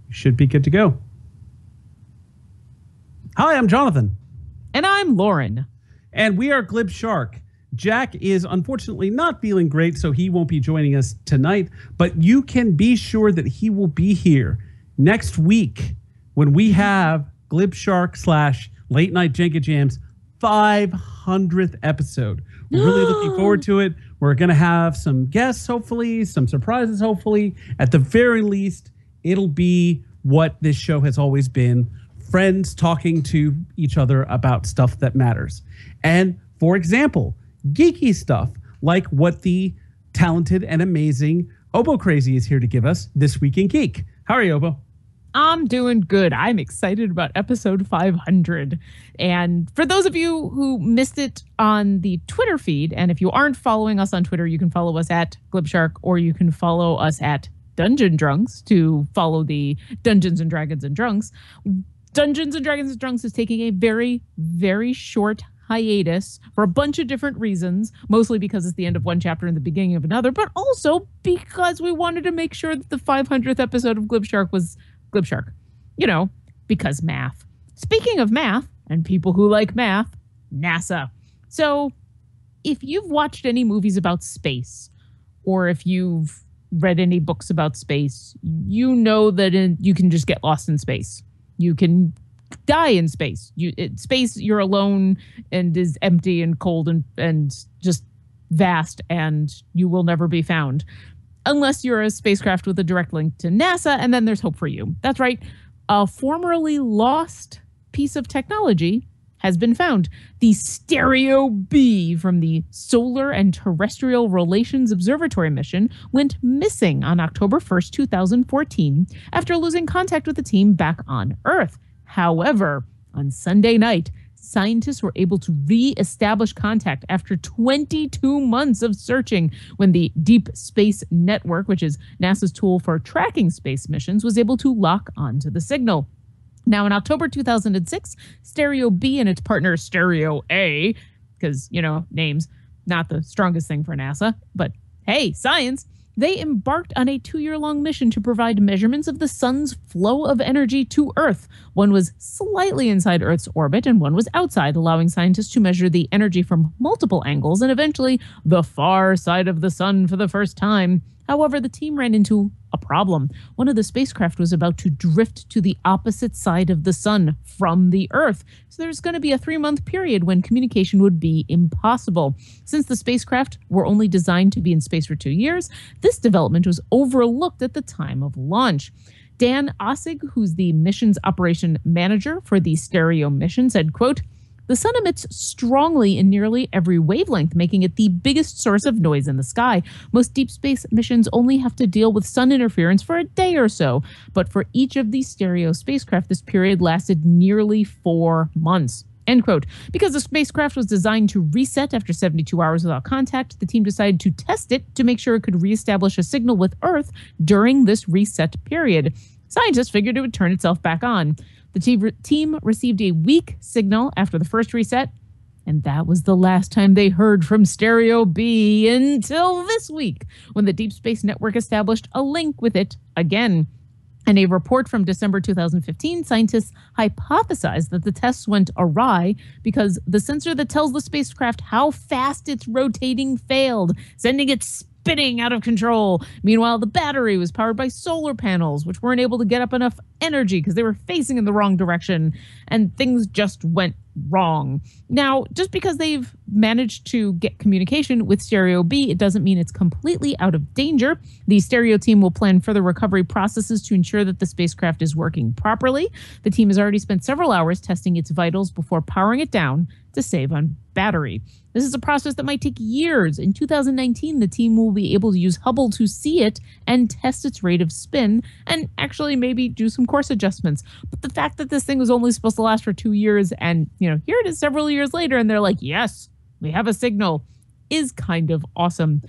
should be good to go. Hi, I'm Jonathan. And I'm Lauren. And we are Glib Shark. Jack is unfortunately not feeling great, so he won't be joining us tonight. But you can be sure that he will be here next week when we have Glib Shark / Late Night Jenga Jam's 500th episode. We're really looking forward to it. We're going to have some guests, hopefully, some surprises, hopefully. At the very least, it'll be what this show has always been. Friends talking to each other about stuff that matters. And, for example, geeky stuff like what the talented and amazing Obo Crazy is here to give us this week in Geek. How are you, Obo? I'm doing good. I'm excited about episode 500. And for those of you who missed it on the Twitter feed, and if you aren't following us on Twitter, you can follow us at Glibshark, or you can follow us at Dungeon Drunks to follow the Dungeons and Dragons and Drunks. Dungeons and Dragons and Drunks is taking a very, very short hiatus for a bunch of different reasons, mostly because it's the end of one chapter and the beginning of another, but also because we wanted to make sure that the 500th episode of Glibshark was Glibshark. You know, because math. Speaking of math and people who like math, NASA. So if you've watched any movies about space, or if you've read any books about space, you know that you can just get lost in space. You can die in space. Space, you're alone and is empty and cold and just vast, and you will never be found. Unless you're a spacecraft with a direct link to NASA, and then there's hope for you. That's right. A formerly lost piece of technology has been found. The Stereo B from the Solar and Terrestrial Relations Observatory mission went missing on October 1st, 2014, after losing contact with the team back on Earth. However, on Sunday night, scientists were able to re-establish contact after 22 months of searching when the Deep Space Network, which is NASA's tool for tracking space missions, was able to lock onto the signal. Now, in October 2006, Stereo B and its partner Stereo A, because, you know, names, not the strongest thing for NASA, but hey, science, they embarked on a 2-year-long mission to provide measurements of the sun's flow of energy to Earth. One was slightly inside Earth's orbit and one was outside, allowing scientists to measure the energy from multiple angles and eventually the far side of the sun for the first time. However, the team ran into a problem. One of the spacecraft was about to drift to the opposite side of the sun from the Earth. So there's going to be a 3-month period when communication would be impossible. Since the spacecraft were only designed to be in space for 2 years, this development was overlooked at the time of launch. Dan Ossig, who's the missions operation manager for the Stereo mission, said, quote, "The sun emits strongly in nearly every wavelength, making it the biggest source of noise in the sky. Most deep space missions only have to deal with sun interference for a day or so. But for each of these Stereo spacecraft, this period lasted nearly 4 months." End quote. Because the spacecraft was designed to reset after 72 hours without contact, the team decided to test it to make sure it could reestablish a signal with Earth during this reset period. Scientists figured it would turn itself back on. The team received a weak signal after the first reset, and that was the last time they heard from Stereo B until this week, when the Deep Space Network established a link with it again. In a report from December 2015, scientists hypothesized that the tests went awry because the sensor that tells the spacecraft how fast it's rotating failed, sending it spinning out of control. Meanwhile, the battery was powered by solar panels, which weren't able to get up enough energy because they were facing in the wrong direction, and things just went wrong. Now, just because they've managed to get communication with Stereo B, it doesn't mean it's completely out of danger. The Stereo team will plan further recovery processes to ensure that the spacecraft is working properly. The team has already spent several hours testing its vitals before powering it down to save on battery. This is a process that might take years. In 2019, the team will be able to use Hubble to see it and test its rate of spin and actually maybe do some course adjustments. But the fact that this thing was only supposed to last for 2 years and, you know, here it is several years later and they're like, yes, we have a signal, is kind of awesome.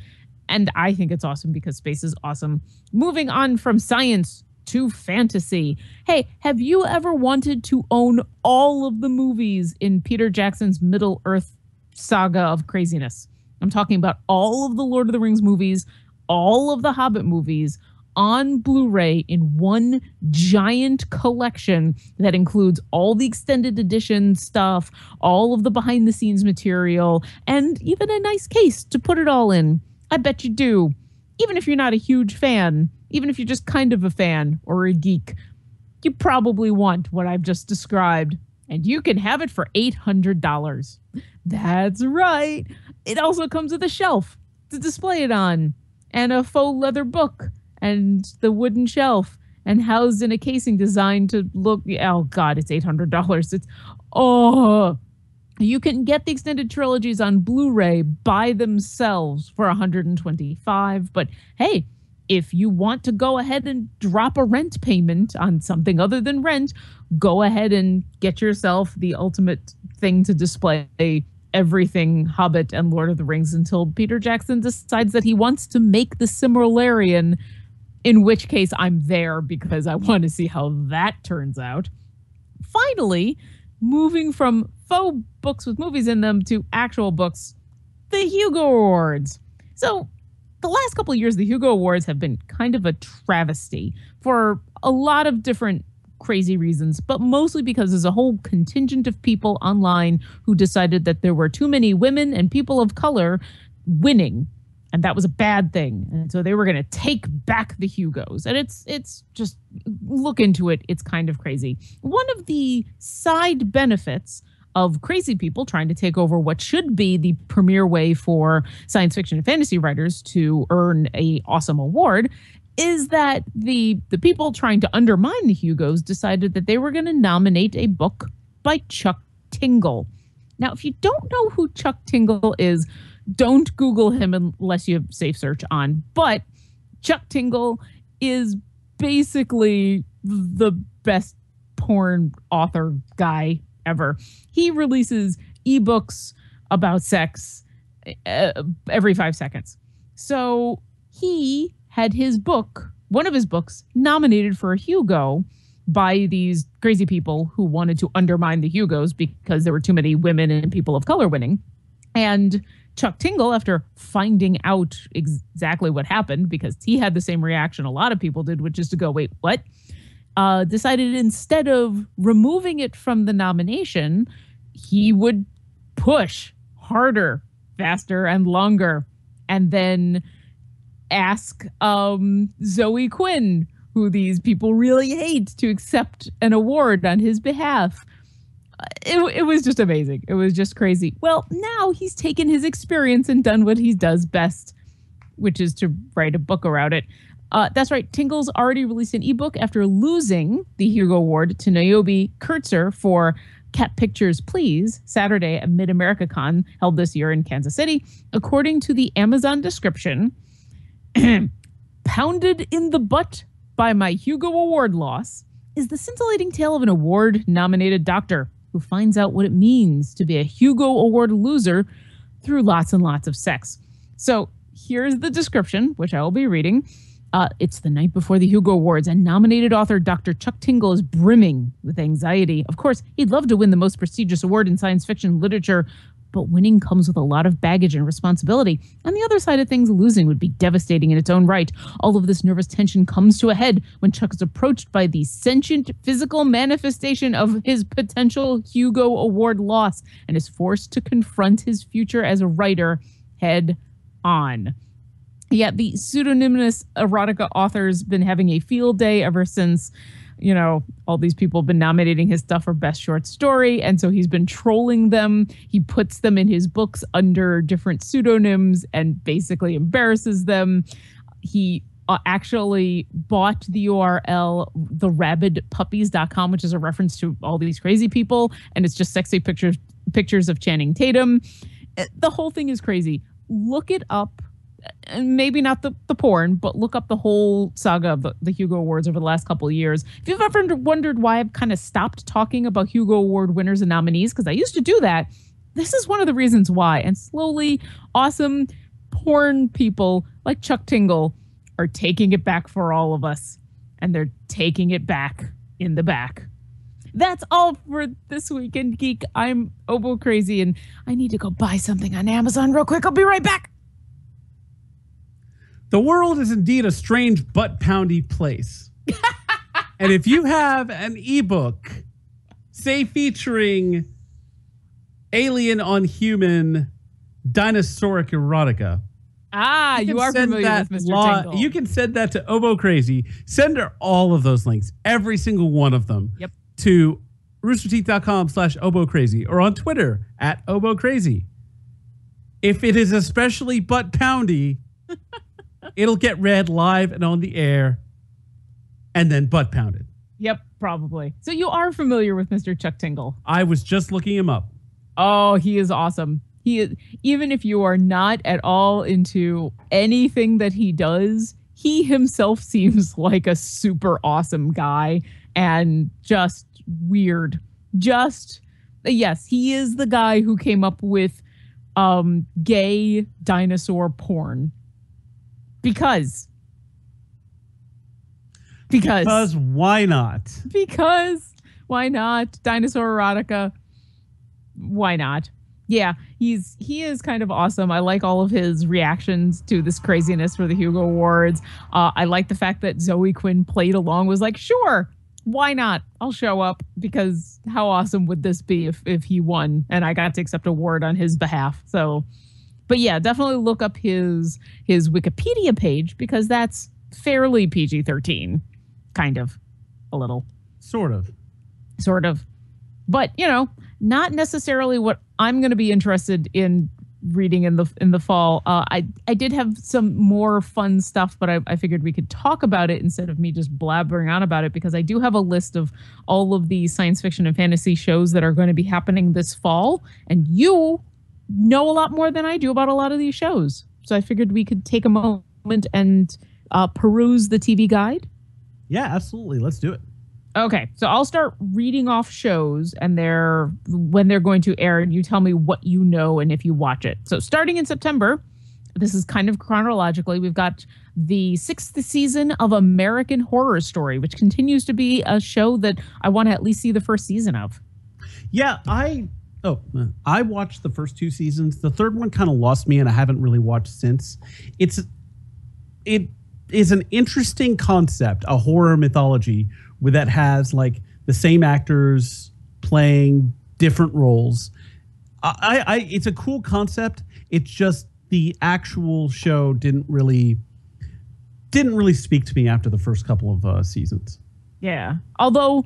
And I think it's awesome because space is awesome. Moving on from science to fantasy. Hey, have you ever wanted to own all of the movies in Peter Jackson's Middle-earth saga of craziness? I'm talking about all of the Lord of the Rings movies, all of the Hobbit movies, on Blu-ray in one giant collection that includes all the extended edition stuff, all of the behind the scenes material, and even a nice case to put it all in. I bet you do. Even if you're not a huge fan, even if you're just kind of a fan or a geek, you probably want what I've just described. And you can have it for $800. That's right. It also comes with a shelf to display it on, and a faux leather book, and the wooden shelf, and housed in a casing designed to look, oh God, it's $800. You can get the extended trilogies on Blu-ray by themselves for $125. But hey, if you want to go ahead and drop a rent payment on something other than rent, go ahead and get yourself the ultimate thing to display everything Hobbit and Lord of the Rings until Peter Jackson decides that he wants to make the Silmarillion, in which case I'm there because I want to see how that turns out. Finally, moving from faux books with movies in them to actual books, the Hugo Awards. So the last couple of years, the Hugo Awards have been kind of a travesty for a lot of different crazy reasons, but mostly because there's a whole contingent of people online who decided that there were too many women and people of color winning, and that was a bad thing. And so they were going to take back the Hugos. And it's just, look into it. It's kind of crazy. One of the side benefits of crazy people trying to take over what should be the premier way for science fiction and fantasy writers to earn an awesome award is that the people trying to undermine the Hugos decided that they were going to nominate a book by Chuck Tingle. Now, if you don't know who Chuck Tingle is, don't Google him unless you have safe search on. But Chuck Tingle is basically the best porn author guy ever. He releases ebooks about sex every 5 seconds. So he had his book, one of his books, nominated for a Hugo by these crazy people who wanted to undermine the Hugos because there were too many women and people of color winning. And Chuck Tingle, after finding out exactly what happened, because he had the same reaction a lot of people did, which is to go, wait, what? Decided instead of removing it from the nomination, he would push harder, faster, and longer, and then ask Zoe Quinn, who these people really hate, to accept an award on his behalf. It was just amazing. It was just crazy. Well, now he's taken his experience and done what he does best, which is to write a book around it. That's right. Tingle's already released an ebook after losing the Hugo Award to Niobe Kurtzer for Cat Pictures Please, Saturday at Mid-America Con, held this year in Kansas City. According to the Amazon description, pounded in the butt by my Hugo Award loss is the scintillating tale of an award-nominated doctor who finds out what it means to be a Hugo Award loser through lots and lots of sex. So here's the description, which I will be reading. It's the night before the Hugo Awards, and nominated author Dr. Chuck Tingle is brimming with anxiety. Of course, he'd love to win the most prestigious award in science fiction literature, but winning comes with a lot of baggage and responsibility. On the other side of things, losing would be devastating in its own right. All of this nervous tension comes to a head when Chuck is approached by the sentient physical manifestation of his potential Hugo Award loss and is forced to confront his future as a writer head on. Yeah, the pseudonymous erotica author's been having a field day ever since, you know, all these people have been nominating his stuff for best short story. And so he's been trolling them. He puts them in his books under different pseudonyms and basically embarrasses them. He actually bought the URL therabidpuppies.com, which is a reference to all these crazy people. And it's just sexy pictures of Channing Tatum. The whole thing is crazy. Look it up. And maybe not the porn, but look up the whole saga of the Hugo Awards over the last couple of years. If you've ever wondered why I've kind of stopped talking about Hugo Award winners and nominees, because I used to do that, this is one of the reasons why. And slowly, awesome porn people like Chuck Tingle are taking it back for all of us. And they're taking it back in the back. That's all for this week in Geek. I'm Obo Crazy, and I need to go buy something on Amazon real quick. I'll be right back. The world is indeed a strange butt-poundy place. And if you have an ebook, say featuring alien on human dinosauric erotica. You are familiar with Mr. Tingle. You can send that to Obo Crazy. Send her all of those links, every single one of them, to roosterteeth.com/Obo Crazy or on Twitter @Obo Crazy. If it is especially butt poundy, it'll get read live and on the air and then butt pounded. Yep, probably. So you are familiar with Mr. Chuck Tingle. I was just looking him up. Oh, he is awesome. He is, even if you are not at all into anything that he does, he himself seems like a super awesome guy and just weird. Yes, he is the guy who came up with gay dinosaur porn. Because why not? Because why not? Dinosaur erotica. Why not? Yeah, he is kind of awesome. I like all of his reactions to this craziness for the Hugo Awards. I like the fact that Zoe Quinn played along, was like, sure, why not? I'll show up, because how awesome would this be if he won and I got to accept an award on his behalf. So, but yeah, definitely look up his Wikipedia page, because that's fairly PG-13, kind of, a little, sort of. But not necessarily what I'm going to be interested in reading in the fall. I did have some more fun stuff, but I figured we could talk about it instead of me just blabbering on about it, because I do have a list of all of the science fiction and fantasy shows that are going to be happening this fall, and you know a lot more than I do about a lot of these shows. So I figured we could take a moment and peruse the TV guide. Yeah, absolutely. Let's do it. Okay, so I'll start reading off shows and when they're going to air, and you tell me what you know and if you watch it. So starting in September, this is kind of chronologically, we've got the 6th season of American Horror Story, which continues to be a show that I want to at least see the first season of. Yeah, I watched the first 2 seasons. The third one kind of lost me, and I haven't really watched since. It is an interesting concept, a horror mythology that has like the same actors playing different roles. It's a cool concept. It's just the actual show didn't really speak to me after the first couple of seasons. Yeah. Although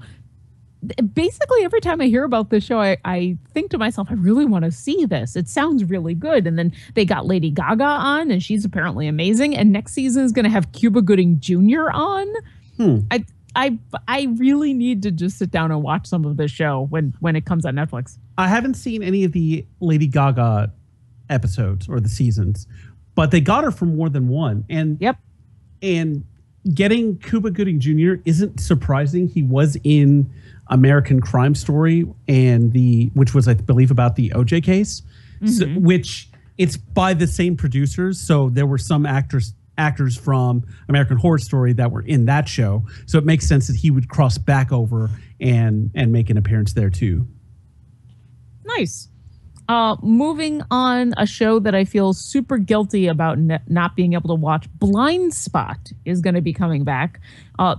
basically every time I hear about this show, I think to myself, I really want to see this. It sounds really good. And then they got Lady Gaga on, and she's apparently amazing. And next season is going to have Cuba Gooding Jr. on. I really need to just sit down and watch some of this show when it comes on Netflix. I haven't seen any of the Lady Gaga episodes or the seasons, but they got her for more than one. And getting Cuba Gooding Jr. isn't surprising. He was in American Crime Story, which was, I believe, about the OJ case, so, which it's by the same producers. So there were some actors from American Horror Story that were in that show. So it makes sense that he would cross back over and make an appearance there too. Nice. Moving on, a show that I feel super guilty about not being able to watch, Blind Spot, is going to be coming back.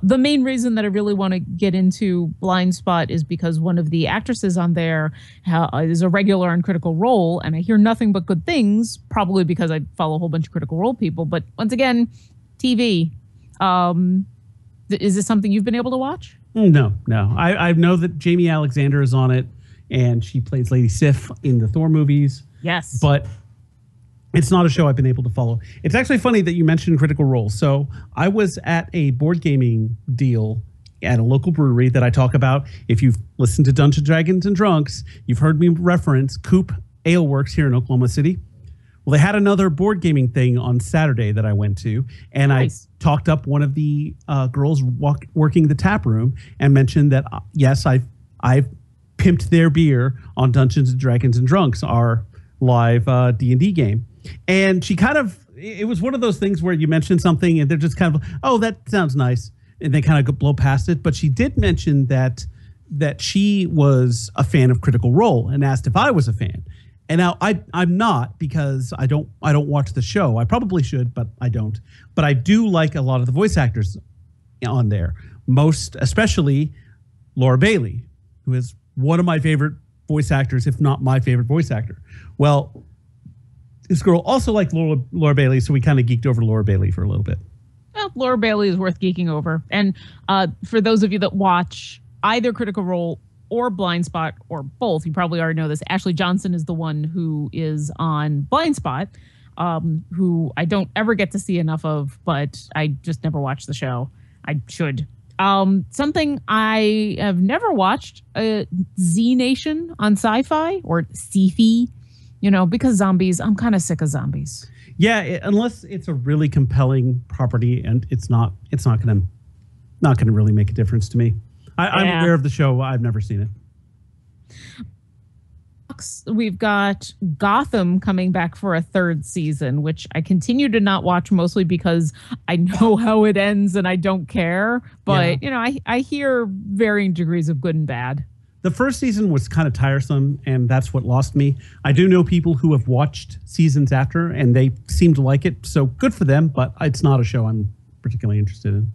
The main reason that I really want to get into Blind Spot is because one of the actresses on there is a regular on Critical Role, and I hear nothing but good things, probably because I follow a whole bunch of Critical Role people. But once again, TV. Is this something you've been able to watch? No. I know that Jamie Alexander is on it, and she plays Lady Sif in the Thor movies. Yes. But it's not a show I've been able to follow. It's actually funny that you mentioned Critical Role. So I was at a board gaming deal at a local brewery that I talk about. If you've listened to Dungeons, Dragons, and Drunks, you've heard me reference Coop Ale Works here in Oklahoma City. Well, they had another board gaming thing on Saturday that I went to, and nice. I talked up one of the girls working the tap room and mentioned that, yes, I've pimped their beer on Dungeons and Dragons and Drunks, our live D&D game. And she it was one of those things where you mention something and they're just kind of, oh, that sounds nice. And they kind of blow past it. But she did mention that she was a fan of Critical Role and asked if I was a fan. And now I'm not, because I don't watch the show. I probably should, but I don't. But I do like a lot of the voice actors on there. Most especially Laura Bailey, who is one of my favorite voice actors, if not my favorite voice actor. Well, this girl also liked Laura Bailey, so we kind of geeked over Laura Bailey for a little bit. Well, Laura Bailey is worth geeking over. And for those of you that watch either Critical Role or Blind Spot or both, you probably already know this. Ashley Johnson is the one who is on Blind Spot, who I don't ever get to see enough of, but I just never watch the show. I should. Something I have never watched, Z Nation on Sci-Fi or Sci-Fi, because zombies, I'm kind of sick of zombies. Yeah, unless it's a really compelling property, and it's not gonna really make a difference to me. I'm aware of the show. I've never seen it. We've got Gotham coming back for a third season, which I continue to not watch, mostly because I know how it ends and I don't care. But, I hear varying degrees of good and bad. The first season was kind of tiresome, and that's what lost me. I do know people who have watched seasons after, and they seem to like it. So good for them, but it's not a show I'm particularly interested in.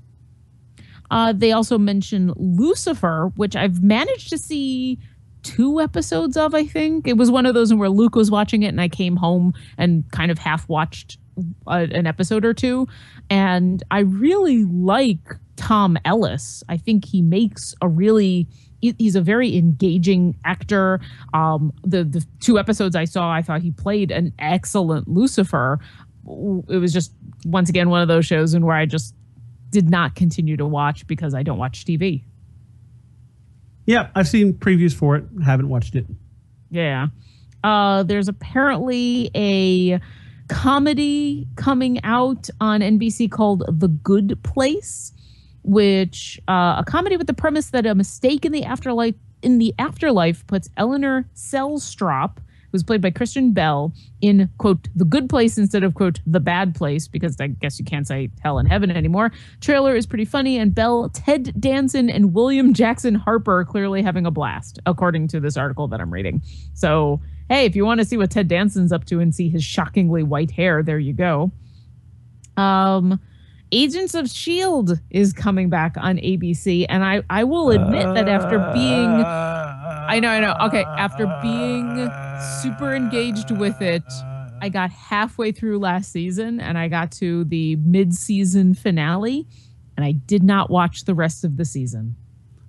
They also mention Lucifer, which I've managed to see 2 episodes of, I think. It was one of those where Luke was watching it and I came home and kind of half watched an episode or 2. And I really like Tom Ellis. I think he makes he's a very engaging actor. The 2 episodes I saw, I thought he played an excellent Lucifer. It was just, once again, one of those shows where I just did not continue to watch because I don't watch TV. Yeah, I've seen previews for it. Haven't watched it. Yeah. There's apparently a comedy coming out on NBC called The Good Place, which a comedy with the premise that a mistake in the afterlife puts Eleanor Selstrop, who's played by Kristen Bell, in, quote, the good place instead of, quote, the bad place, because I guess you can't say hell and heaven anymore. Trailer is pretty funny, and Bell, Ted Danson, and William Jackson Harper are clearly having a blast, according to this article that I'm reading. So, hey, if you want to see what Ted Danson's up to and see his shockingly white hair, there you go. Agents of S.H.I.E.L.D. is coming back on ABC, and I will admit that after being... I know. Okay, after being super engaged with it, I got halfway through last season, and I got to the mid-season finale, and I did not watch the rest of the season.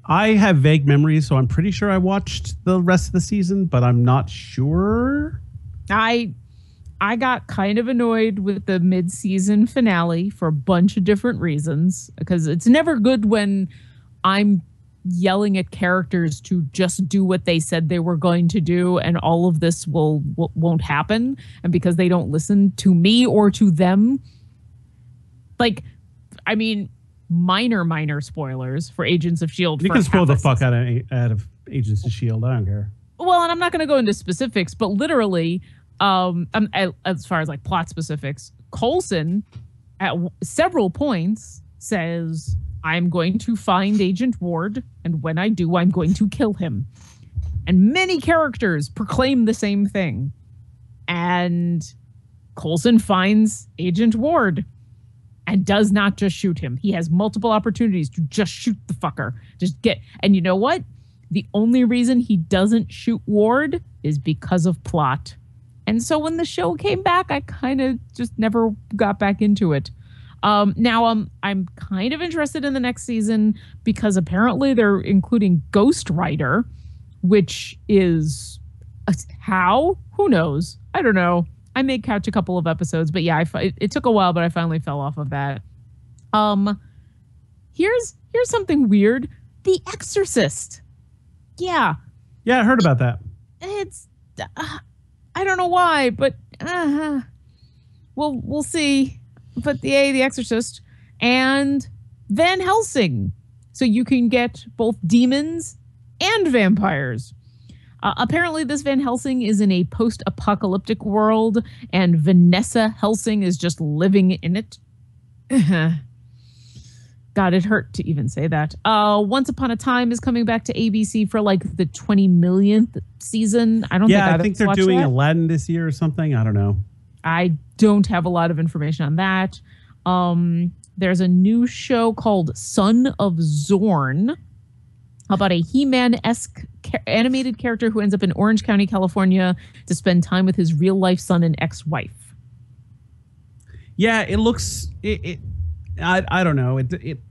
I have vague memories, so I'm pretty sure I watched the rest of the season, but I'm not sure. I got kind of annoyed with the mid-season finale for a bunch of different reasons, because it's never good when I'm yelling at characters to just do what they said they were going to do, and all of this won't happen, and because they don't listen to me or to them. Like, I mean, minor spoilers for Agents of S.H.I.E.L.D. You can spoil the fuck out of Agents of S.H.I.E.L.D. I don't care. Well, and I'm not going to go into specifics, but literally, as far as like plot specifics, Coulson at several points says, I'm going to find Agent Ward, and when I do, I'm going to kill him. And many characters proclaim the same thing. And Coulson finds Agent Ward and does not just shoot him. He has multiple opportunities to just shoot the fucker. And you know what? The only reason he doesn't shoot Ward is because of plot. And so when the show came back, I kind of just never got back into it. Now I'm kind of interested in the next season because apparently they're including Ghost Rider, which is how? Who knows? I don't know. I may catch a couple of episodes, but yeah, it took a while, but I finally fell off of that. Here's something weird. The Exorcist. Yeah. Yeah, I heard about that. It's I don't know why, but we'll see. But The Exorcist and Van Helsing. So you can get both demons and vampires. Apparently this Van Helsing is in a post-apocalyptic world and Vanessa Helsing is just living in it. God, it hurt to even say that. Once Upon a Time is coming back to ABC for like the 20 millionth season. I think they're doing Aladdin this year or something. I don't know. I don't have a lot of information on that. There's a new show called Son of Zorn about a He-Man-esque animated character who ends up in Orange County, California to spend time with his real-life son and ex-wife. Yeah, it looks... I don't know.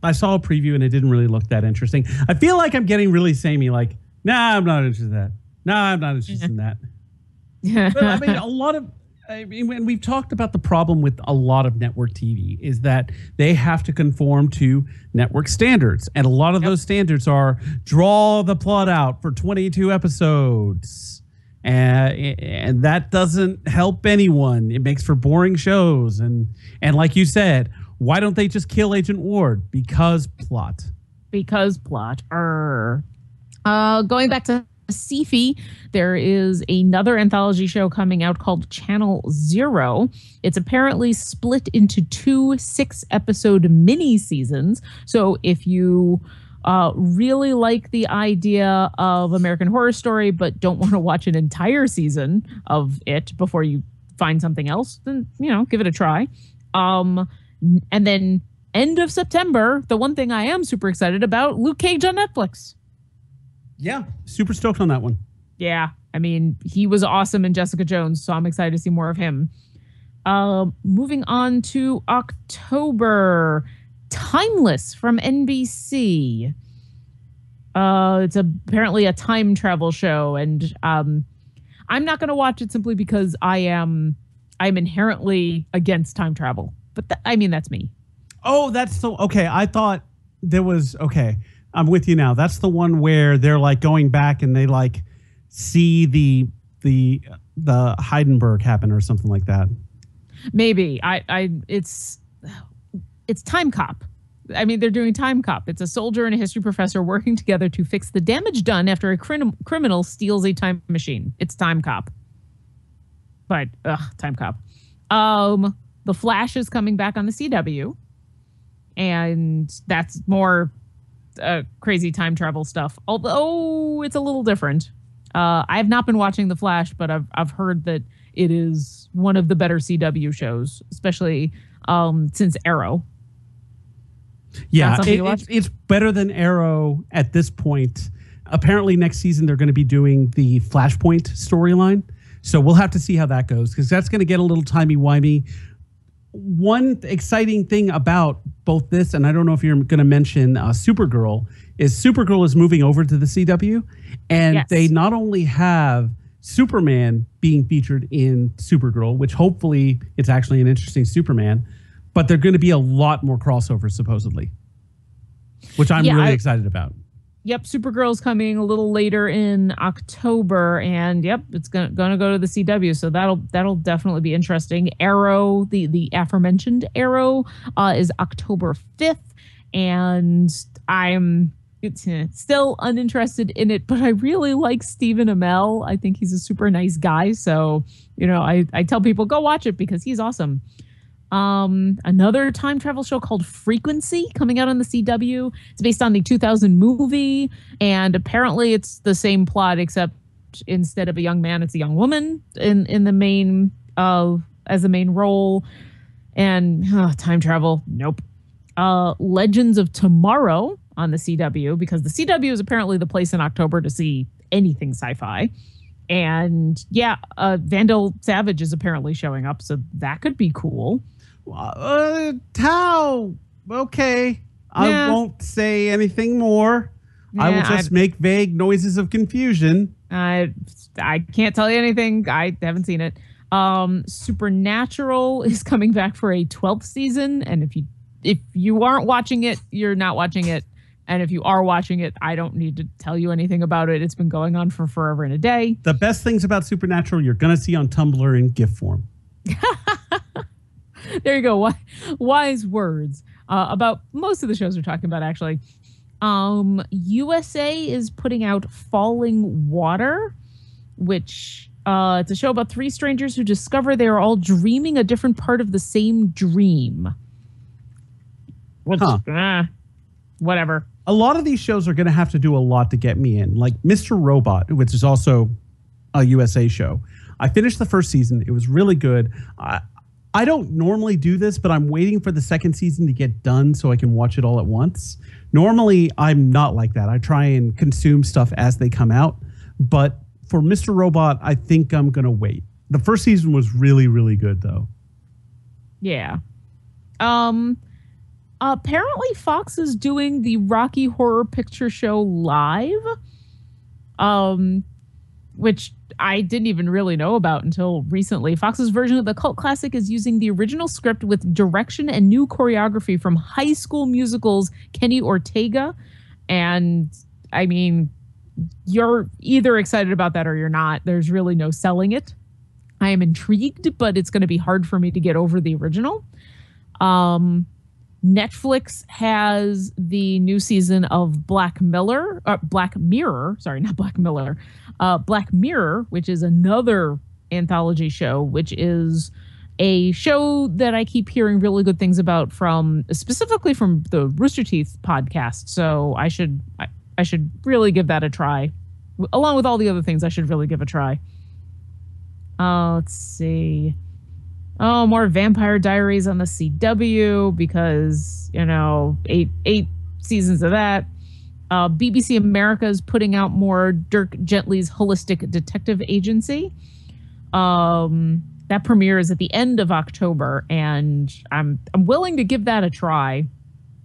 I saw a preview and it didn't really look that interesting. I feel like I'm getting really samey. Like, nah, I'm not interested in that. Nah, I'm not interested in that. But I mean, when we've talked about the problem with a lot of network TV is that they have to conform to network standards. And a lot of those standards are draw the plot out for 22 episodes. And that doesn't help anyone. It makes for boring shows. And like you said, why don't they just kill Agent Ward? Because plot. Because plot. Going back to Sci-Fi, there is another anthology show coming out called Channel Zero. It's apparently split into 2 6-episode mini seasons. So if you really like the idea of American Horror Story but don't want to watch an entire season of it before you find something else, then give it a try. And then end of September, the one thing I am super excited about, Luke Cage on Netflix. Yeah, super stoked on that one. Yeah, I mean, he was awesome in Jessica Jones, so I'm excited to see more of him. Moving on to October, Timeless from NBC. It's apparently a time travel show, and I'm not going to watch it simply because I'm inherently against time travel. But that's me. Oh, that's okay. I thought there was okay. I'm with you now. That's the one where they're like going back and they like see the Heidenberg happen or something like that. Maybe it's Time Cop. I mean, they're doing Time Cop. It's a soldier and a history professor working together to fix the damage done after a criminal steals a time machine. It's Time Cop. But Time Cop. The Flash is coming back on the CW, and that's more crazy time travel stuff. Although it's a little different. I have not been watching The Flash, but I've heard that it is one of the better CW shows, especially since Arrow. Yeah, it's better than Arrow at this point. Apparently, next season they're going to be doing the Flashpoint storyline, so we'll have to see how that goes because that's going to get a little timey-wimey. One exciting thing about both this, and I don't know if you're going to mention Supergirl, is Supergirl is moving over to the CW, and they not only have Superman being featured in Supergirl, which hopefully it's actually an interesting Superman, but they're going to be a lot more crossovers supposedly, which I'm really excited about. Yep, Supergirl's coming a little later in October, and it's gonna go to the CW, so that'll definitely be interesting. Arrow, the aforementioned Arrow, is October 5th, and I'm still uninterested in it, but I really like Stephen Amell. I think he's a super nice guy, so I tell people go watch it because he's awesome. Another time travel show called Frequency coming out on the CW. It's based on the 2000 movie, and apparently it's the same plot except instead of a young man, it's a young woman in the main as the main role. And time travel, nope. Legends of Tomorrow on the CW, because the CW is apparently the place in October to see anything sci-fi. And Vandal Savage is apparently showing up, so that could be cool. How? Okay. I won't say anything more. I will just make vague noises of confusion. I can't tell you anything. I haven't seen it. Supernatural is coming back for a 12th season, and if you aren't watching it, you're not watching it. And if you are watching it, I don't need to tell you anything about it. It's been going on for forever and a day. The best things about Supernatural you're going to see on Tumblr in GIF form. There you go. Wise words about most of the shows we're talking about, actually. USA is putting out Falling Water, which it's a show about 3 strangers who discover they are all dreaming a different part of the same dream. Which, whatever. A lot of these shows are going to have to do a lot to get me in. Like Mr. Robot, which is also a USA show. I finished the first season. It was really good. I don't normally do this, but I'm waiting for the second season to get done so I can watch it all at once. Normally, I'm not like that. I try and consume stuff as they come out. But for Mr. Robot, I think I'm going to wait. The first season was really, really good, though. Yeah. Apparently Fox is doing the Rocky Horror Picture Show live, which I didn't even really know about until recently. Fox's version of the cult classic is using the original script with direction and new choreography from High School Musical's Kenny Ortega. And I mean, you're either excited about that or you're not. There's really no selling it. I am intrigued, but it's going to be hard for me to get over the original. Netflix has the new season of Black Mirror, which is another anthology show, which is a show that I keep hearing really good things about specifically from the Rooster Teeth podcast. So I should really give that a try. Along with all the other things, I should really give a try. Let's see. Oh, more Vampire Diaries on the CW because, 8 seasons of that. BBC America is putting out more Dirk Gently's Holistic Detective Agency. That premieres at the end of October, and I'm willing to give that a try,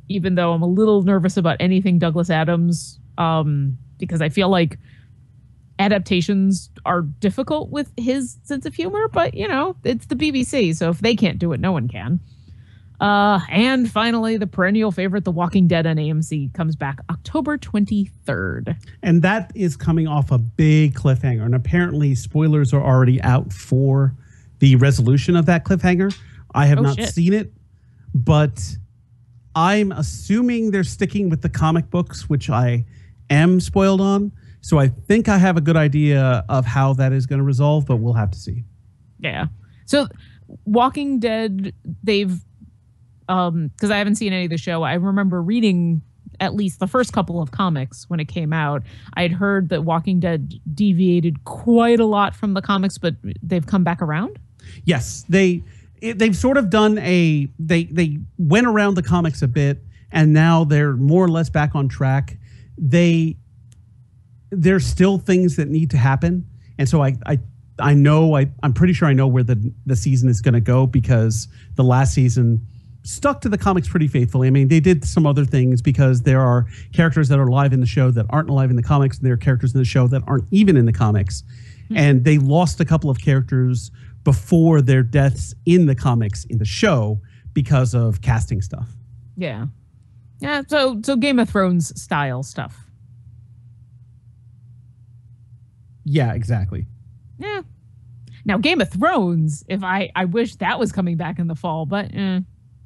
even though I'm a little nervous about anything Douglas Adams, because I feel like adaptations are difficult with his sense of humor, but it's the BBC, so if they can't do it, no one can. And finally, the perennial favorite, The Walking Dead on AMC, comes back October 23rd. And that is coming off a big cliffhanger. And apparently spoilers are already out for the resolution of that cliffhanger. I have not seen it, but I'm assuming they're sticking with the comic books, which I am spoiled on. So I think I have a good idea of how that is going to resolve, but we'll have to see. Yeah. So Walking Dead, they've, because I haven't seen any of the show, I remember reading at least the first couple of comics when it came out. I had heard that Walking Dead deviated quite a lot from the comics, but they've come back around? Yes. They've sort of done they went around the comics a bit, and now they're more or less back on track. There's still things that need to happen. And so I'm pretty sure I know where the season is going to go, because the last season stuck to the comics pretty faithfully. I mean, they did some other things because there are characters that are alive in the show that aren't alive in the comics, and there are characters in the show that aren't even in the comics. Mm-hmm. And they lost a couple of characters before their deaths in the comics in the show because of casting stuff. Yeah. Yeah. So Game of Thrones style stuff. Yeah, exactly. Yeah. Now, Game of Thrones, I wish that was coming back in the fall, but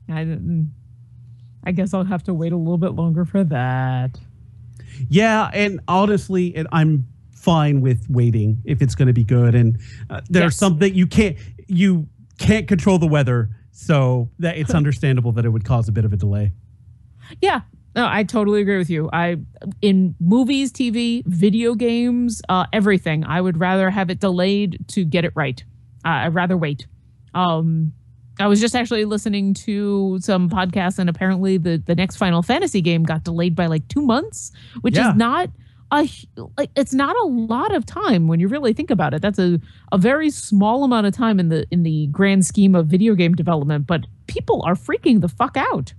I guess I'll have to wait a little bit longer for that. Yeah, and honestly, I'm fine with waiting if it's going to be good. And there's something you can't control the weather, so that it's understandable that it would cause a bit of a delay. Yeah. No, I totally agree with you. In movies, TV, video games, everything, I would rather have it delayed to get it right. I'd rather wait. I was just actually listening to some podcasts, and apparently the next Final Fantasy game got delayed by like 2 months, which is not it's not a lot of time when you really think about it. That's a very small amount of time in the grand scheme of video game development, but people are freaking the fuck out.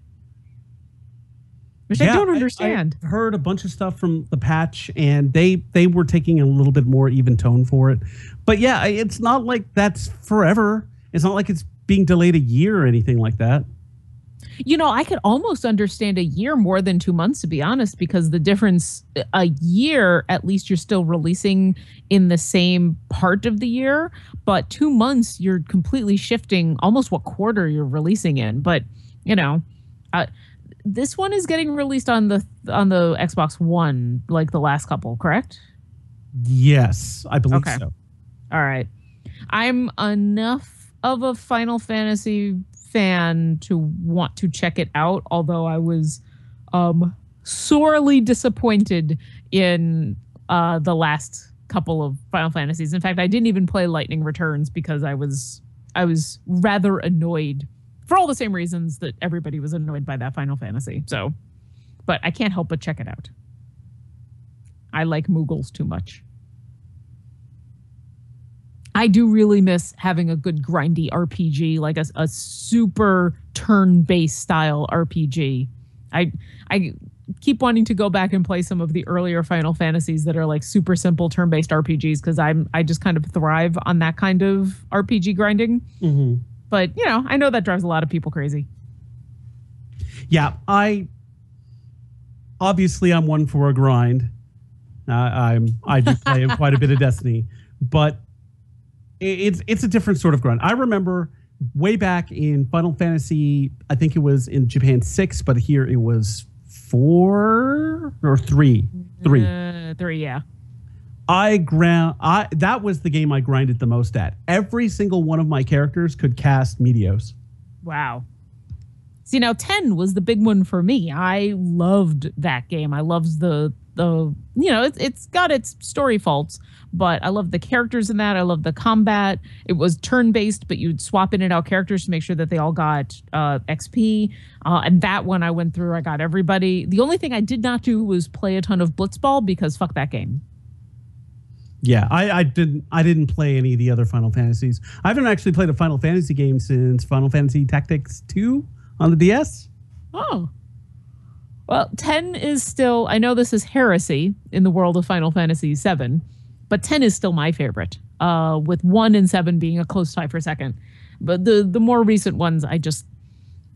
Which I don't understand. I've heard a bunch of stuff from the patch, and they were taking a little bit more even tone for it. But yeah, it's not like that's forever. It's not like it's being delayed a year or anything like that. I could almost understand a year more than 2 months, to be honest, because the difference, a year, at least you're still releasing in the same part of the year. But 2 months, you're completely shifting almost what quarter you're releasing in. But, this one is getting released on the Xbox One, like the last couple, correct? Yes, I believe so. All right. I'm enough of a Final Fantasy fan to want to check it out, although I was sorely disappointed in the last couple of Final Fantasies. In fact, I didn't even play Lightning Returns because I was rather annoyed for all the same reasons that everybody was annoyed by that Final Fantasy. So, but I can't help but check it out. I like Moogles too much. I do really miss having a good grindy RPG, like a super turn-based style RPG. I keep wanting to go back and play some of the earlier Final Fantasies that are like super simple turn-based RPGs because I just kind of thrive on that kind of RPG grinding. Mm-hmm. But, you know, I know that drives a lot of people crazy. Yeah, I'm one for a grind. I do play quite a bit of Destiny, but it's a different sort of grind. I remember way back in Final Fantasy, I think it was in Japan 6, but here it was 4 or 3. 3. 3, yeah. That was the game I grinded the most at. Every single one of my characters could cast Meteos. Wow. See, now 10 was the big one for me. I loved that game. I loved the it's got its story faults, but I love the characters in that. I love the combat. It was turn-based, but you'd swap in and out characters to make sure that they all got XP. And that one I went through, I got everybody. The only thing I did not do was play a ton of Blitzball because fuck that game. Yeah, I didn't play any of the other Final Fantasies. I haven't actually played a Final Fantasy game since Final Fantasy Tactics 2 on the DS. Oh. Well, 10 is still, I know this is heresy in the world of Final Fantasy 7, but 10 is still my favorite, with 1 and 7 being a close tie for second. But the more recent ones,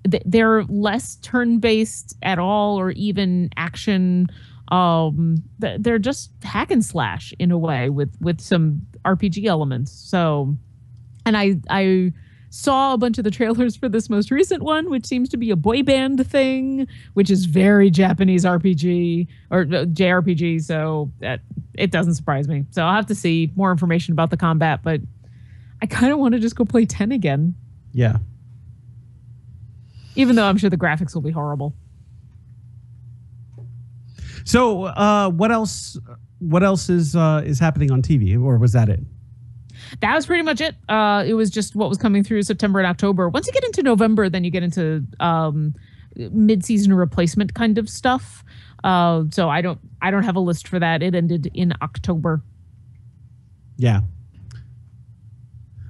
they're less turn-based at all or even action. They're just hack and slash in a way with some RPG elements. So, and I saw a bunch of the trailers for this most recent one, which seems to be a boy band thing, which is very Japanese RPG or JRPG. So that it doesn't surprise me. So I'll have to see more information about the combat, but I kind of want to just go play 10 again. Yeah. Even though I'm sure the graphics will be horrible. So what else is happening on TV, or was that it? That was pretty much it. It was just what was coming through September and October. Once you get into November, then you get into mid-season replacement kind of stuff. So I don't have a list for that. It ended in October. Yeah.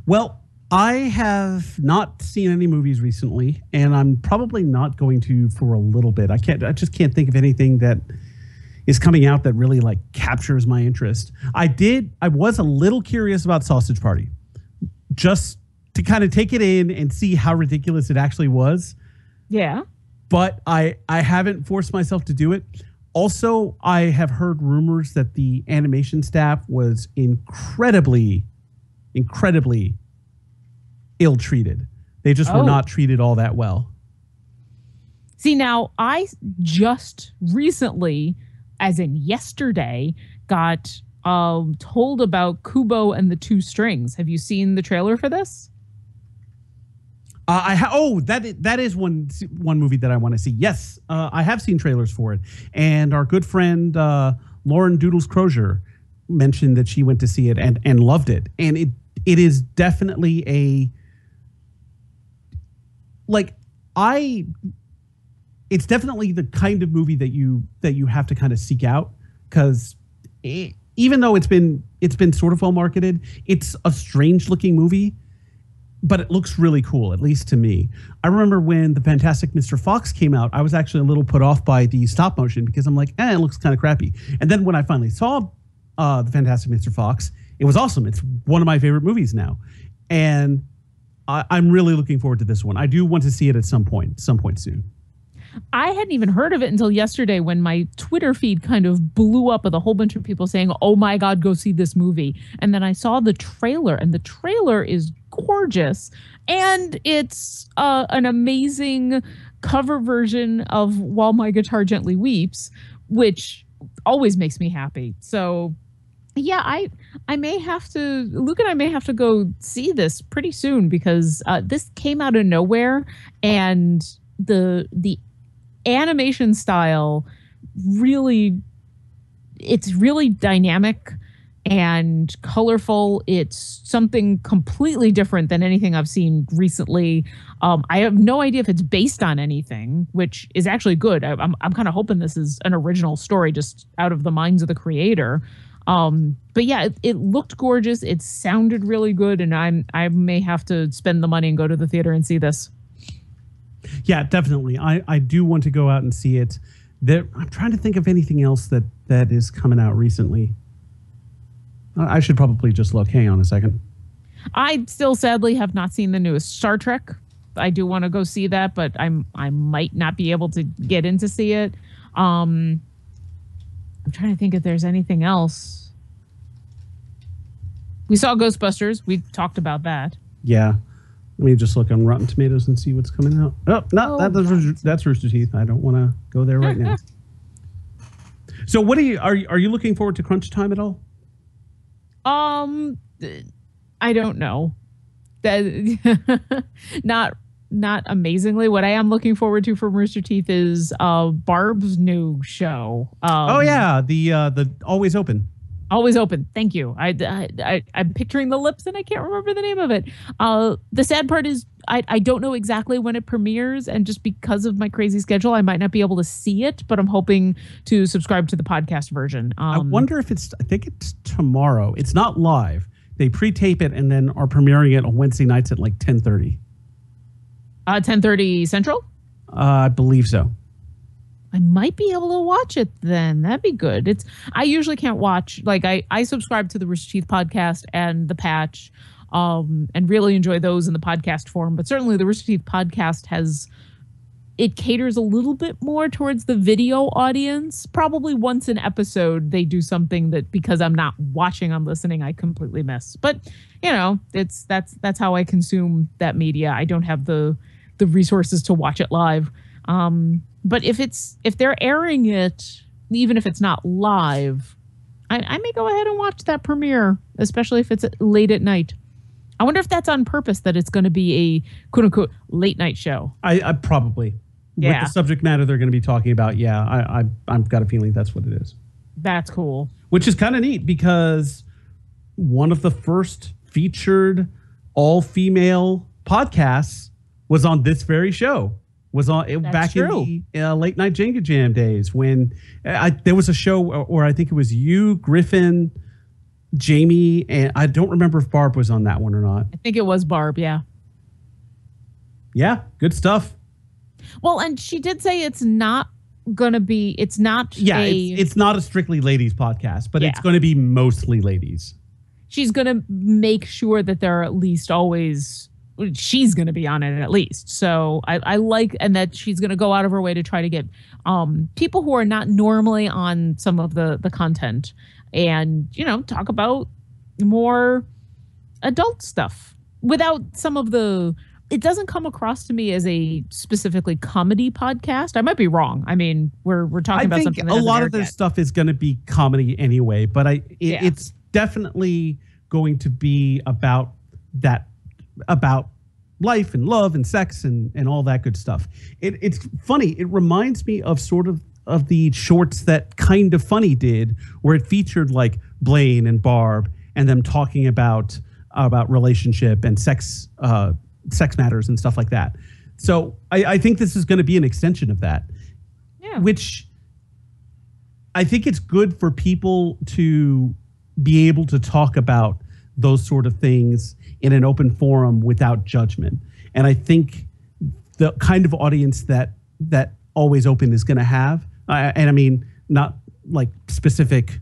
Well, I have not seen any movies recently, and I'm probably not going to for a little bit. I just can't think of anything that is coming out that really like captures my interest. I was a little curious about Sausage Party, just to kind of take it in and see how ridiculous it actually was. Yeah. But I haven't forced myself to do it. Also, I have heard rumors that the animation staff was incredibly ill-treated. They just were not treated all that well. See, now I just recently, as in yesterday, got told about Kubo and the Two Strings. Have you seen the trailer for this? That is one movie that I want to see. Yes, I have seen trailers for it, and our good friend Lauren Doodles Crozier mentioned that she went to see it and loved it, and it is definitely it's definitely the kind of movie that you have to kind of seek out, because even though it's been sort of well marketed, it's a strange looking movie, but it looks really cool, at least to me. I remember when the Fantastic Mr. Fox came out, I was actually a little put off by the stop motion because I'm like, it looks kind of crappy. And then when I finally saw the Fantastic Mr. Fox, it was awesome. It's one of my favorite movies now, and I'm really looking forward to this one. I do want to see it at some point soon. I hadn't even heard of it until yesterday when my Twitter feed kind of blew up with a whole bunch of people saying, oh my God, go see this movie. And then I saw the trailer, and the trailer is gorgeous. And it's an amazing cover version of While My Guitar Gently Weeps, which always makes me happy. So yeah, I may have to, Luke and I may have to go see this pretty soon, because this came out of nowhere, and the animation style really dynamic and colorful. It's something completely different than anything I've seen recently. I have no idea if it's based on anything, which is actually good. I'm kind of hoping this is an original story just out of the minds of the creator. But yeah, it looked gorgeous. It sounded really good, and I may have to spend the money and go to the theater and see this. Yeah, definitely. I do want to go out and see it. I'm trying to think of anything else that is coming out recently. I should probably just look. Hang on a second. I still sadly have not seen the newest Star Trek. I do want to go see that, but I might not be able to get in to see it. I'm trying to think if there's anything else. We saw Ghostbusters. We talked about that. Yeah. Let me just look on Rotten Tomatoes and see what's coming out. Oh, no, that's Rooster Teeth. I don't want to go there right now. So what are you looking forward to Crunch Time at all? I don't know. That not amazingly. What I am looking forward to from Rooster Teeth is Barb's new show. Oh yeah, the Always Open. Always Open. Thank you. I'm picturing the lips and I can't remember the name of it. The sad part is I don't know exactly when it premieres, and just because of my crazy schedule, I might not be able to see it, but I'm hoping to subscribe to the podcast version. I wonder if I think it's tomorrow. It's not live. They pre-tape it and then are premiering it on Wednesday nights at like 10:30. 10:30 Central? I believe so. I might be able to watch it then. That'd be good. I usually can't watch, like I subscribe to the Rooster Teeth podcast and The Patch, and really enjoy those in the podcast form. But certainly the Rooster Teeth podcast it caters a little bit more towards the video audience. Probably once an episode they do something that, because I'm not watching, I'm listening, I completely miss. But that's how I consume that media. I don't have the resources to watch it live. But if they're airing it, even if it's not live, I may go ahead and watch that premiere, especially if it's late at night. I wonder if that's on purpose, that it's going to be a quote unquote late night show. I probably, with the subject matter they're going to be talking about. Yeah, I've got a feeling that's what it is. That's cool. Which is kind of neat, because one of the first featured all-female podcasts was on this very show. Was on back in the late night Jenga Jam days, when there was a show where I think it was you, Griffin, Jamie, and I don't remember if Barb was on that one or not. I think it was Barb. Yeah. Yeah. Good stuff. Well, and she did say it's not going to be, it's not. Yeah. It's not a strictly ladies podcast, but it's going to be mostly ladies. She's going to make sure that there are at least always, she's going to be on it at least. So I like, and that she's going to go out of her way to try to get people who are not normally on some of the content, and, talk about more adult stuff without some of it doesn't come across to me as a specifically comedy podcast. I might be wrong. I mean, we're talking about something that a lot of their stuff is going to be comedy anyway, but it's definitely going to be about life and love and sex and all that good stuff. It's funny. It reminds me of sort of the shorts that Kind of Funny did, where it featured like Blaine and Barb and them talking about relationship and sex matters and stuff like that. So I think this is going to be an extension of that. Yeah. Which I think it's good for people to be able to talk about those sort of things in an open forum without judgment. And I think the kind of audience that Always Open is going to have, and I mean, not like specific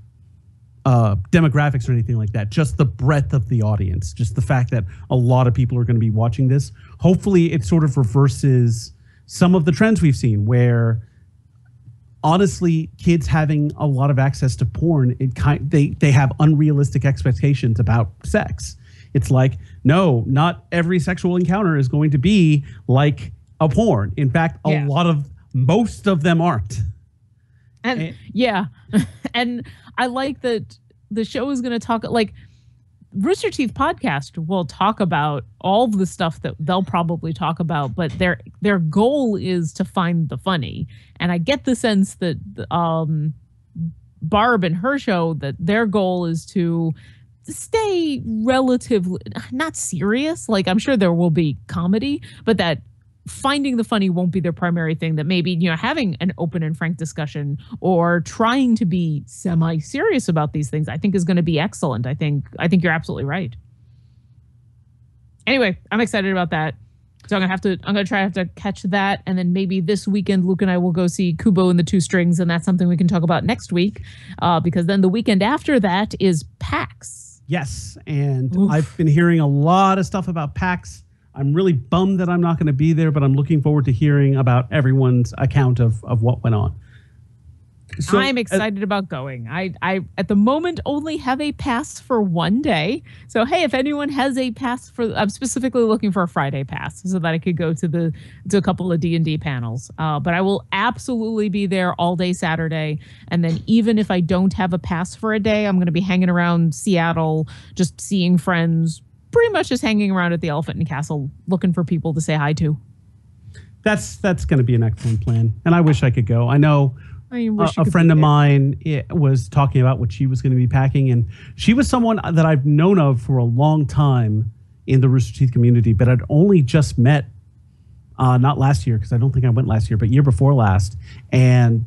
demographics or anything like that, just the breadth of the audience, just the fact that a lot of people are going to be watching this. Hopefully it sort of reverses some of the trends we've seen, where honestly, kids having a lot of access to porn, they have unrealistic expectations about sex. It's like, no, not every sexual encounter is going to be like a porn. In fact, most of them aren't. And and I like that the show is going to talk, like, Rooster Teeth podcast will talk about all of the stuff that they'll probably talk about, but their goal is to find the funny. And I get the sense that Barb and her show, that their goal is to stay relatively not serious. Like, I'm sure there will be comedy, but that finding the funny won't be their primary thing. That maybe, having an open and frank discussion or trying to be semi-serious about these things, I think is going to be excellent. I think you're absolutely right. Anyway, I'm excited about that. So I'm gonna try to catch that, and then maybe this weekend Luke and I will go see Kubo and the Two Strings, and that's something we can talk about next week, because then the weekend after that is PAX. Yes, and I've been hearing a lot of stuff about PAX. I'm really bummed that I'm not going to be there, but I'm looking forward to hearing about everyone's account of what went on. So, I'm excited about going. I at the moment only have a pass for one day. So hey, if anyone has a pass I'm specifically looking for a Friday pass so that I could go to a couple of D&D panels. But I will absolutely be there all day Saturday. And then even if I don't have a pass for a day, I'm going to be hanging around Seattle, just seeing friends, pretty much just hanging around at the Elephant and Castle, looking for people to say hi to. That's going to be an excellent plan. And I wish I could go. I know a friend of mine was talking about what she was going to be packing, and she was someone that I've known of for a long time in the Rooster Teeth community, but I'd only just met, not last year, because I don't think I went last year, but year before last. And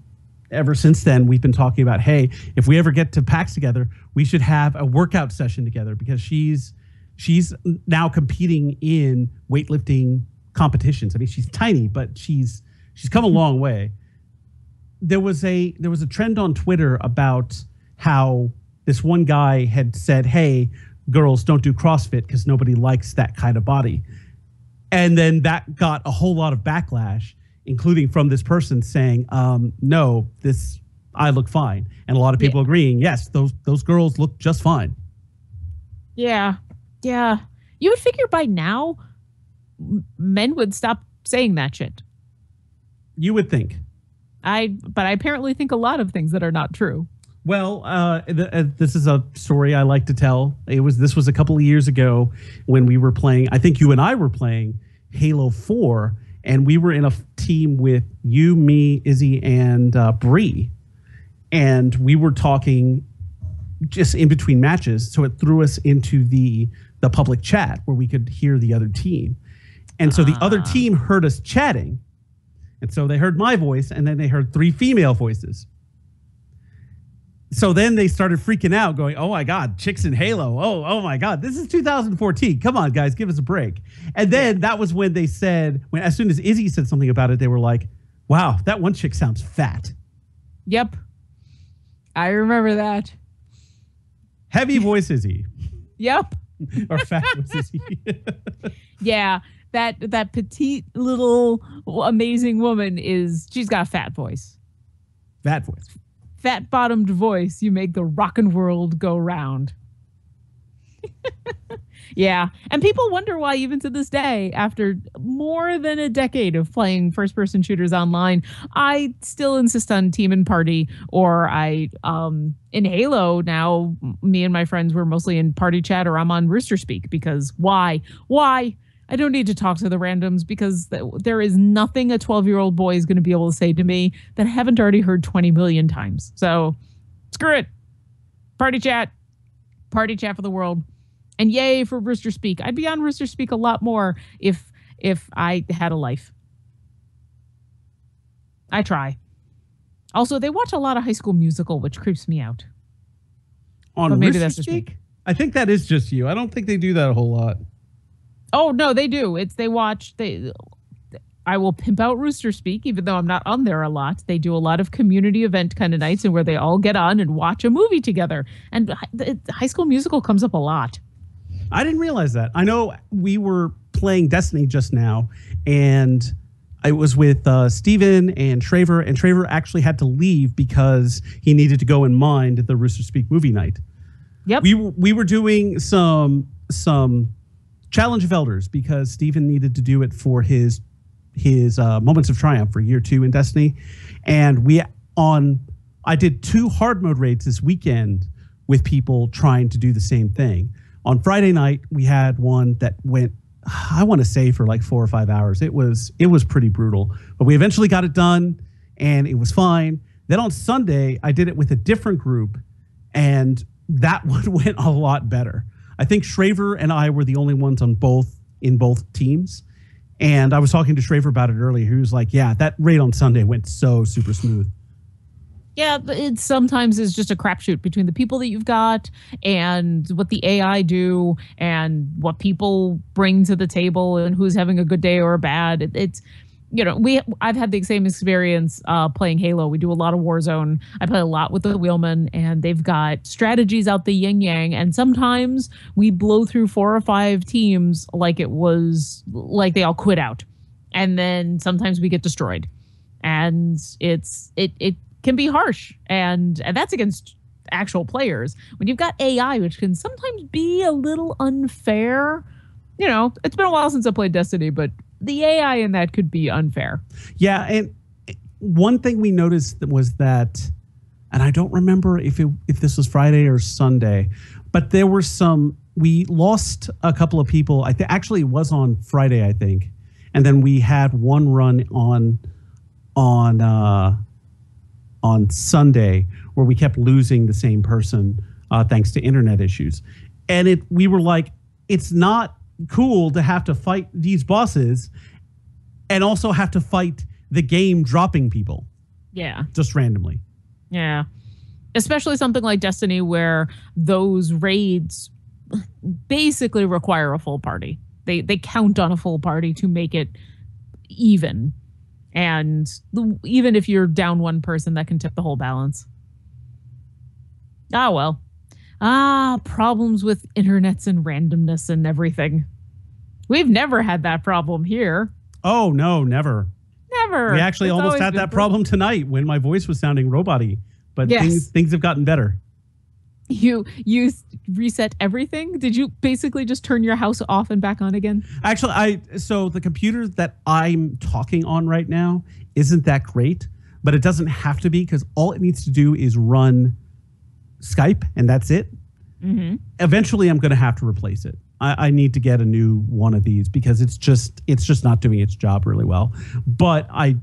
ever since then, we've been talking about, hey, if we ever get to PAX together, we should have a workout session together, because she's now competing in weightlifting competitions. I mean, she's tiny, but she's come a long way. There was a trend on Twitter about how this one guy had said, hey, girls, don't do CrossFit because nobody likes that kind of body. And then that got a whole lot of backlash, including from this person saying, no, I look fine. And a lot of people agreeing, yes, those girls look just fine. Yeah. Yeah. You would figure by now men would stop saying that shit. You would think. But I apparently think a lot of things that are not true. Well, this is a story I like to tell. This was a couple of years ago when we were playing. I think you and I were playing Halo 4, and we were in a team with you, me, Izzy, and Bree, and we were talking just in between matches. So it threw us into the public chat where we could hear the other team, and so the other team heard us chatting. And so they heard my voice, and then they heard 3 female voices. So then they started freaking out, going, oh, my God, chicks in Halo. Oh, my God, this is 2014. Come on, guys, give us a break. And then that was when they said, as soon as Izzy said something about it, they were like, wow, that one chick sounds fat. Yep. I remember that. Heavy voice Izzy. Yep. Or fat voice Izzy. Yeah. That petite little amazing woman she's got a fat voice. Fat voice. Fat bottomed voice. You make the rockin' world go round. Yeah. And people wonder why, even to this day, after more than a decade of playing first person shooters online, I still insist on team and party, or in Halo now, me and my friends were mostly in party chat, or I'm on Rooster Speak, because why? I don't need to talk to the randoms, because there is nothing a 12-year-old boy is going to be able to say to me that I haven't already heard 20 million times. So screw it. Party chat for the world. And yay for Rooster Speak. I'd be on Rooster Speak a lot more if I had a life. I try. Also, they watch a lot of High School Musical, which creeps me out. On Rooster Speak? I think that is just you. I don't think they do that a whole lot. Oh, no, they do. I will pimp out Rooster Speak, even though I'm not on there a lot. They do a lot of community event kind of nights, and where they all get on and watch a movie together. And High School Musical comes up a lot. I didn't realize that. I know we were playing Destiny just now, and I was with Steven and Traver, and Traver actually had to leave because he needed to go and mind the Rooster Speak movie night. Yep. We were doing some Challenge of Elders because Steven needed to do it for his Moments of Triumph for year 2 in Destiny. And I did 2 hard mode raids this weekend with people trying to do the same thing. On Friday night, we had one that went, I want to say, for like 4 or 5 hours. It was pretty brutal, but we eventually got it done and it was fine. Then on Sunday, I did it with a different group and that one went a lot better. I think Shraver and I were the only ones in both teams. And I was talking to Shraver about it earlier. He was like, yeah, that raid on Sunday went so super smooth. Yeah, but it sometimes is just a crapshoot between the people that you've got and what the AI do and what people bring to the table and who's having a good day or a bad. It's, I've had the same experience playing Halo. We do a lot of Warzone. I play a lot with the wheelmen, and they've got strategies out the yin yang. And sometimes we blow through 4 or 5 teams like it was like they all quit out, and then sometimes we get destroyed, and it can be harsh, and that's against actual players. When you've got AI, which can sometimes be a little unfair, it's been a while since I played Destiny, but the AI in that could be unfair. Yeah, and one thing we noticed was that, and I don't remember if this was Friday or Sunday, but there were we lost a couple of people. Actually it was on Friday, I think, and then we had one run on Sunday where we kept losing the same person thanks to internet issues. And we were like, it's not cool to have to fight these bosses and also have to fight the game dropping people. Yeah. Just randomly. Yeah. Especially something like Destiny where those raids basically require a full party. They count on a full party to make it even. And even if you're down one person, that can tip the whole balance. Ah, well. Problems with internets and randomness and everything. We've never had that problem here. Oh, no, never. Never. We actually almost had that problem tonight when my voice was sounding robot-y. But yes, things have gotten better. You reset everything? Did you basically just turn your house off and back on again? Actually, so the computer that I'm talking on right now isn't that great, but it doesn't have to be because all it needs to do is run Skype and that's it. Mm-hmm. Eventually, I'm going to have to replace it. I need to get a new one of these because it's just not doing its job really well. But I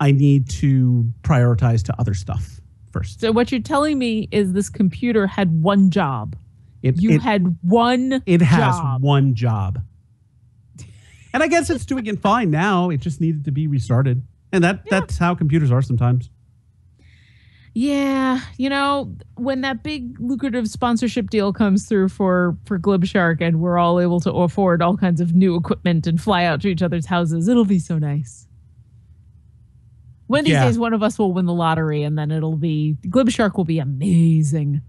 need to prioritize to other stuff first. So what you're telling me is this computer had one job. It had one It has job. one job. And I guess it's doing it fine now. It just needed to be restarted. And that's how computers are sometimes. Yeah, when that big lucrative sponsorship deal comes through for Glib Shark and we're all able to afford all kinds of new equipment and fly out to each other's houses, it'll be so nice. One of these days, one of us will win the lottery and then Glib Shark will be amazing.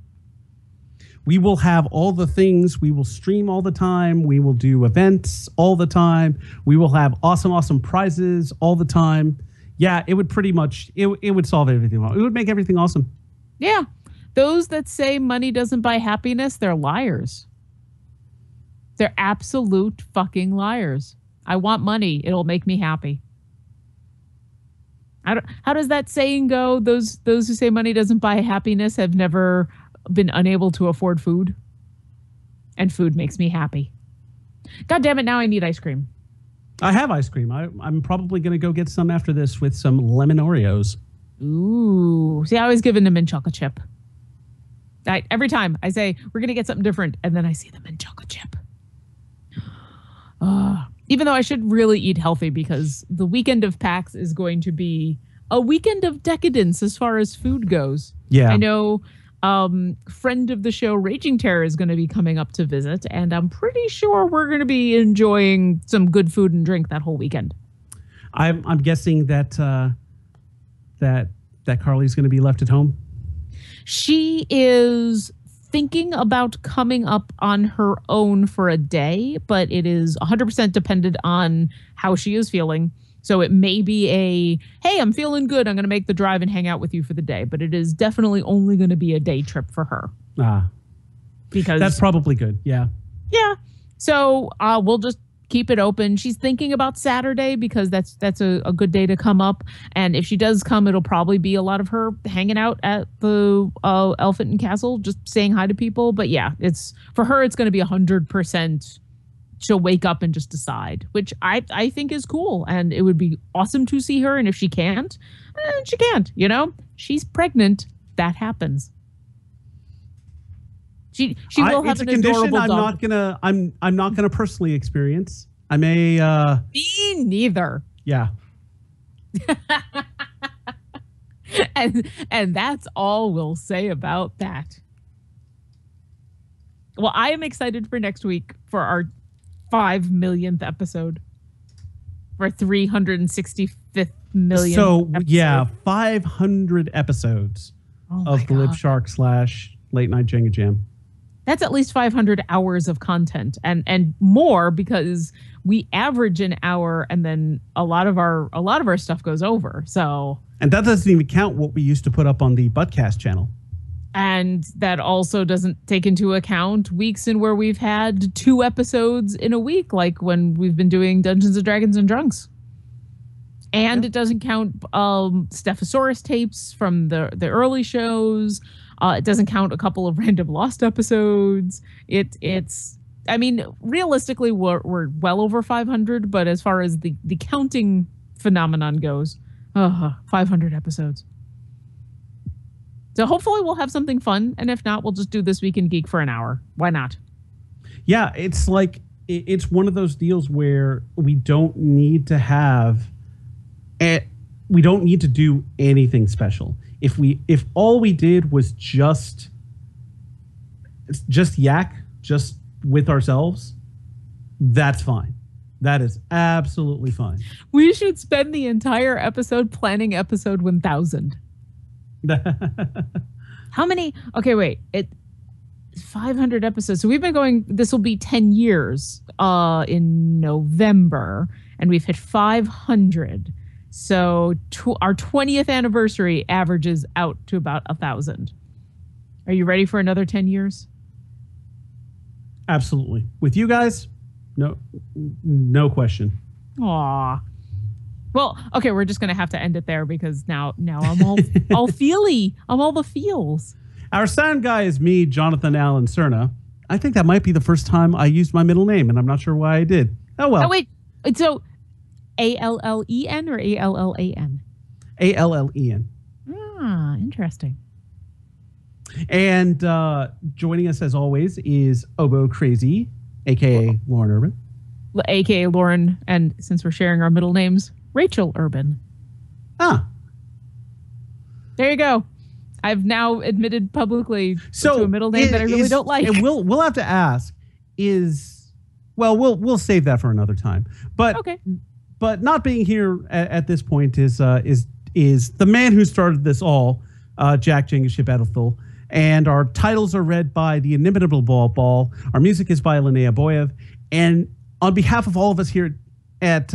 We will have all the things. We will stream all the time. We will do events all the time. We will have awesome prizes all the time. Yeah, it would pretty much, it would solve everything. It would make everything awesome. Yeah. Those that say money doesn't buy happiness, they're liars. They're absolute fucking liars. I want money. It'll make me happy. How does that saying go? Those who say money doesn't buy happiness have never been unable to afford food. And food makes me happy. God damn it, now I need ice cream. I have ice cream. I'm probably going to go get some after this with some lemon Oreos. Ooh. See, I always give in a mint chocolate chip. Every time I say, we're going to get something different, and then I see the mint chocolate chip. Even though I should really eat healthy because the weekend of PAX is going to be a weekend of decadence as far as food goes. Yeah. I know friend of the show, Raging Terror, is going to be coming up to visit, and I'm pretty sure we're going to be enjoying some good food and drink that whole weekend. I'm guessing that Carly's going to be left at home. She is thinking about coming up on her own for a day, but it is 100% dependent on how she is feeling. So it may be hey, I'm feeling good. I'm going to make the drive and hang out with you for the day. But it is definitely only going to be a day trip for her. Because that's probably good. Yeah. Yeah. So we'll just keep it open. She's thinking about Saturday because that's a good day to come up. And if she does come, it'll probably be a lot of her hanging out at the Elephant and Castle, just saying hi to people. But yeah, it's for her, it's going to be 100%. She'll wake up and just decide, which I think is cool. And it would be awesome to see her. And if she can't, she can't, you know, she's pregnant. That happens. She will have an adorable dog. I'm not gonna personally experience. I may. Me neither. Yeah. and that's all we'll say about that. Well, I am excited for next week for our 5 millionth episode. For 365th million. So episode. Yeah, 500 episodes of Glib Shark / Late Night Jenga Jam. That's at least 500 hours of content and more, because we average an hour and then a lot of our stuff goes over. So, and that doesn't even count what we used to put up on the Buttcast channel. And that also doesn't take into account weeks in where we've had 2 episodes in a week, like when we've been doing Dungeons and Dragons and Drunks. And It doesn't count Stephosaurus tapes from the early shows. It doesn't count a couple of random lost episodes. It's I mean, realistically, we're well over 500, but as far as the counting phenomenon goes, 500 episodes. So hopefully we'll have something fun, and if not, we'll just do This Week in Geek for an hour. Why not? Yeah, it's like it's one of those deals where we don't need to do anything special. If all we did was just yak just with ourselves, that's fine. That is absolutely fine. We should spend the entire episode planning episode 1000. How many? Okay, wait. 500 episodes. So we've been going, this will be 10 years in November, and we've hit 500. So our 20th anniversary averages out to about 1,000. Are you ready for another 10 years? Absolutely. With you guys, no question. Aw. Well, okay, we're just gonna have to end it there because now I'm all feely. I'm all the feels. Our sound guy is me, Jonathan Allen Cerna. I think that might be the first time I used my middle name, and I'm not sure why I did. Oh well. Oh wait, so Allen or Allan? Allen. Ah, interesting. And joining us as always is Obo Crazy, aka Lauren Urban. AKA Lauren, and since we're sharing our middle names, Rachel Urban. Ah. There you go. I've now admitted publicly to a middle name that I really don't like. And we'll have to ask we'll save that for another time. But okay. But not being here at this point is the man who started this all, Jack Jengaship Edithil. And our titles are read by the inimitable Ball. Our music is by Linnea Boyev. And on behalf of all of us here at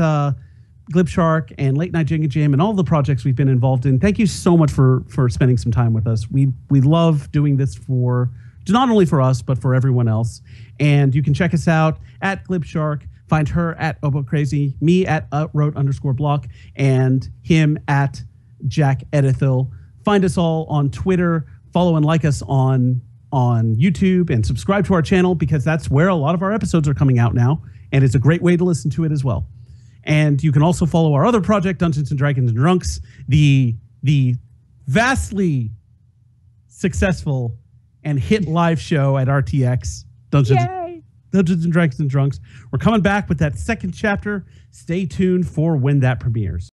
Glib Shark and Late Night Jenga Jam and all the projects we've been involved in, thank you so much for spending some time with us. We love doing this for not only for us, but for everyone else. And you can check us out at Glib Shark. Find her at Obo Crazy, me at @wrote_block, and him at Jack Edithil. Find us all on Twitter. Follow and like us on YouTube, and subscribe to our channel because that's where a lot of our episodes are coming out now, and it's a great way to listen to it as well. And you can also follow our other project, Dungeons and Dragons and Drunks, the vastly successful and hit live show at RTX, Dungeons and Dragons and Drunks. We're coming back with that second chapter. Stay tuned for when that premieres.